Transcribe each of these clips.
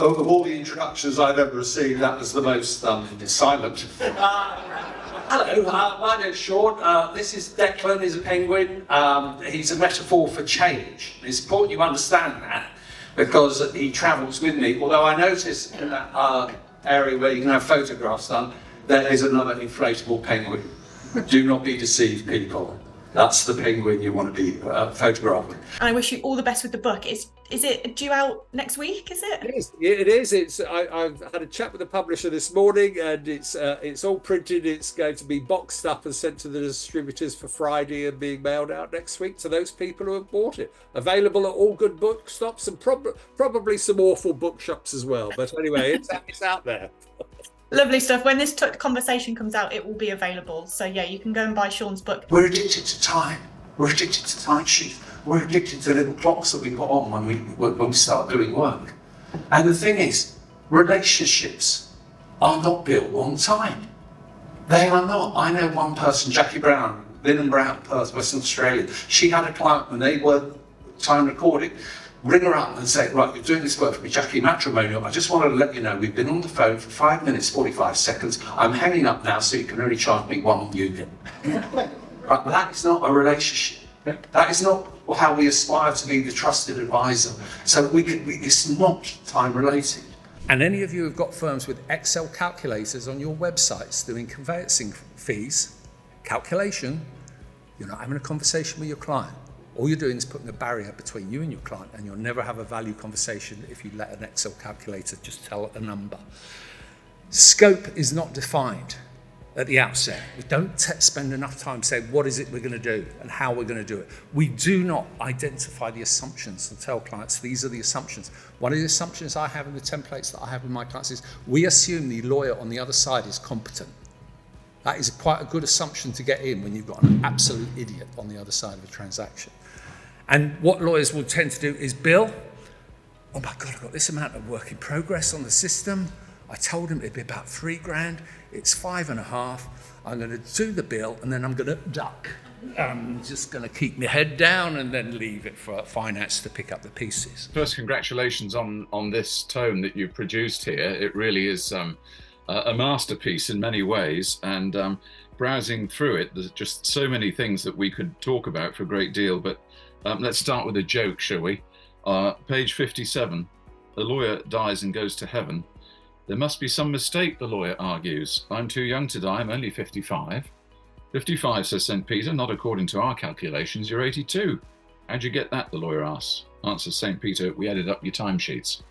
Of all the introductions I've ever received, that was the most silent. Hello, my name's Shaun. This is Declan, he's a penguin. He's a metaphor for change. It's important you understand that because he travels with me. Although I notice in that area where you can have photographs done, there is another inflatable penguin. Do not be deceived, people. That's the penguin you want to be photographing. And I wish you all the best with the book. Is it due out next week, is it? It is. I've had a chat with the publisher this morning, and it's all printed. It's going to be boxed up and sent to the distributors for Friday and being mailed out next week to those people who have bought it. Available at all good bookstops and probably some awful bookshops as well. But anyway, it's out there. Lovely stuff. When this conversation comes out, it will be available. So yeah, you can go and buy Shaun's book. We're addicted to time. We're addicted to timesheets. We're addicted to little clocks that we put on when we start doing work. And the thing is, relationships are not built on time. They are not. I know one person, Jackie Brown, Lynn Brown, Perth, Western Australia. She had a client when they were time recording. Ring her up and say, right, you're doing this work for me, Jackie, matrimonial. I just wanted to let you know we've been on the phone for 5 minutes, 45 seconds. I'm hanging up now, so you can only charge me one unit. Right, that is not a relationship. That is not how we aspire to be the trusted advisor. So it's not time related. And any of you who've got firms with Excel calculators on your websites doing conveyancing fees, calculation, you're not having a conversation with your client. All you're doing is putting a barrier between you and your client, and you'll never have a value conversation if you let an Excel calculator just tell a number. Scope is not defined at the outset. We don't spend enough time saying what is it we're going to do and how we're going to do it. We do not identify the assumptions and tell clients these are the assumptions. One of the assumptions I have in the templates that I have with my clients is we assume the lawyer on the other side is competent. That is quite a good assumption to get in when you've got an absolute idiot on the other side of a transaction. And what lawyers will tend to do is bill, oh my God, I've got this amount of work in progress on the system. I told him it'd be about $3,000. It's 5.5. I'm going to do the bill and then I'm going to duck. I'm just going to keep my head down and then leave it for finance to pick up the pieces. First, congratulations on this tome that you've produced here. It really is a masterpiece in many ways, and browsing through it, there's just so many things that we could talk about for a great deal, but let's start with a joke, shall we? Page 57, a lawyer dies and goes to heaven. There must be some mistake, the lawyer argues. I'm too young to die, I'm only 55. 55, says St. Peter, not according to our calculations, you're 82. How'd you get that, the lawyer asks. Answers St. Peter, we added up your timesheets.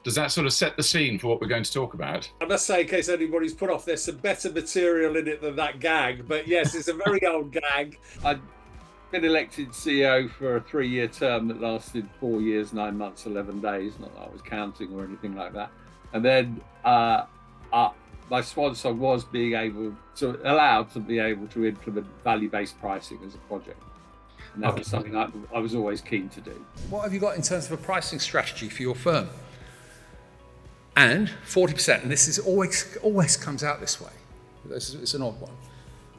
Does that sort of set the scene for what we're going to talk about? I must say, in case anybody's put off, there's some better material in it than that gag. But yes, it's a very old gag. I'd been elected CEO for a 3-year term that lasted 4 years, 9 months, 11 days. Not that I was counting or anything like that. And then my swan song was being allowed to be able to implement value-based pricing as a project. And that was something I was always keen to do. What have you got in terms of a pricing strategy for your firm? And 40%, and this is always comes out this way. It's an odd one.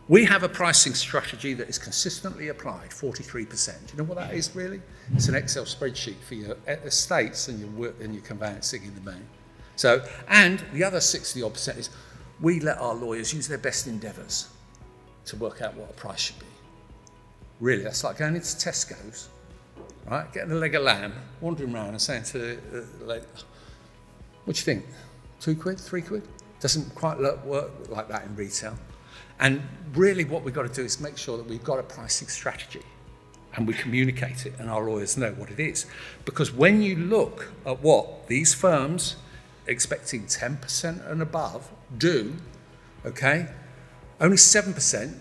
We have a pricing strategy that is consistently applied, 43%. Do you know what that is really? It's an Excel spreadsheet for your estates and your work and your conveyancing in the main. So, and the other 60% is we let our lawyers use their best endeavours to work out what a price should be. Really, that's like going into Tesco's, right? Getting a leg of lamb, wandering around and saying to the lady, what do you think? 2 quid, 3 quid? Doesn't quite work like that in retail. And really what we've got to do is make sure that we've got a pricing strategy and we communicate it and our lawyers know what it is. Because when you look at what these firms expecting 10% and above do, okay, only 7%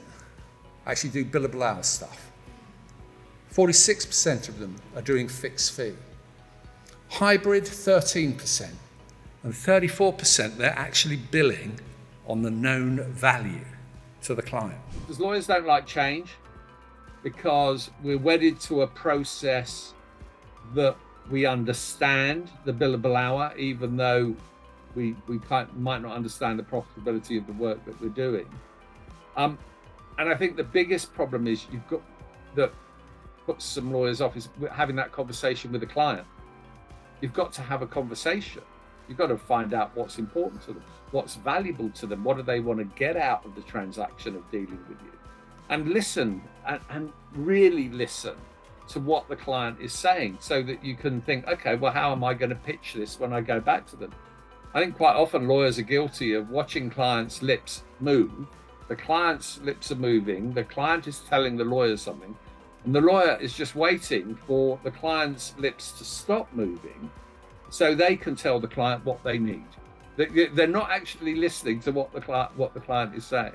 actually do billable hour stuff. 46% of them are doing fixed fee. Hybrid, 13%. And 34% they're actually billing on the known value to the client. Because lawyers don't like change because we're wedded to a process that we understand, the billable hour, even though we might not understand the profitability of the work that we're doing. And I think the biggest problem is you've got that puts some lawyers off is having that conversation with the client. You've got to have a conversation. You've got to find out what's important to them, what's valuable to them, what do they want to get out of the transaction of dealing with you. And listen, and really listen to what the client is saying, so that you can think, okay, well, how am I going to pitch this when I go back to them? I think quite often lawyers are guilty of watching clients' lips move. The client's lips are moving, the client is telling the lawyer something, and the lawyer is just waiting for the client's lips to stop moving so they can tell the client what they need. They're not actually listening to what the client is saying.